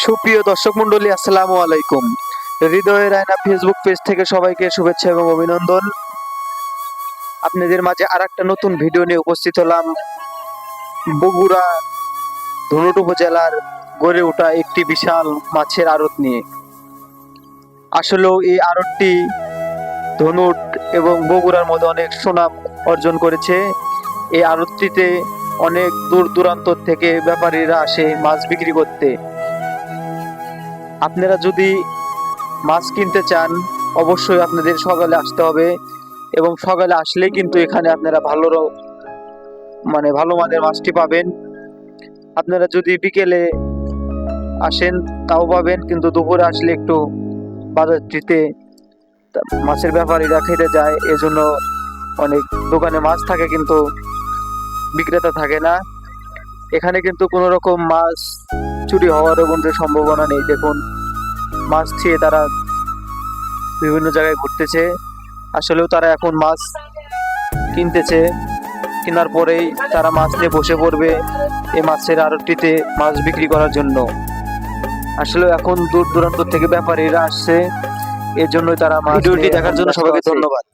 সুপ্রিয় দর্শক মন্ডলী, আসসালামু আলাইকুম। হৃদয়ের আয়না ফেসবুক পেজ থেকে সবাইকে শুভেচ্ছা এবং অভিনন্দন। আপনাদের মাঝে আরেকটা নতুন ভিডিও নিয়ে উপস্থিত হলাম। বগুড়া ধুনট উপজেলার গড়ে ওঠা একটি বিশাল মাছের আড়ত নিয়ে। আসলেও এই আড়তটি ধুনট এবং বগুড়ার মধ্যে অনেক সুনাম অর্জন করেছে। এই আড়তটিতে অনেক দূর দূরান্ত থেকে ব্যাপারীরা আসে মাছ বিক্রি করতে। আপনারা যদি মাছ কিনতে চান অবশ্যই আপনাদের সকালে আসতে হবে, এবং সকালে আসলেই কিন্তু এখানে আপনারা ভালো ভালো মানের মাছটি পাবেন। আপনারা যদি বিকেলে আসেন তাও পাবেন, কিন্তু দুপুরে আসলে একটু বাজারটিতে মাছের ব্যাপারীরা খেতে যায়, এজন্য অনেক দোকানে মাছ থাকে কিন্তু বিক্রেতা থাকে না। এখানে কিন্তু কোনো রকম মাছ চুরি হওয়ারও কোনো সম্ভাবনা নেই। দেখুন, মাছ খেয়ে তারা বিভিন্ন জায়গায় ঘুরতেছে। আসলেও তারা এখন মাছ কিনতেছে, কেনার পরেই তারা মাছ নিয়ে বসে পড়বে এই মাছের আড়তটিতে মাছ বিক্রি করার জন্য। আসলে এখন দূর দূরান্ত থেকে ব্যাপারীরা আসছে, এর জন্যই তারা মাছ। ভিডিওটি দেখার জন্য সবাইকে ধন্যবাদ।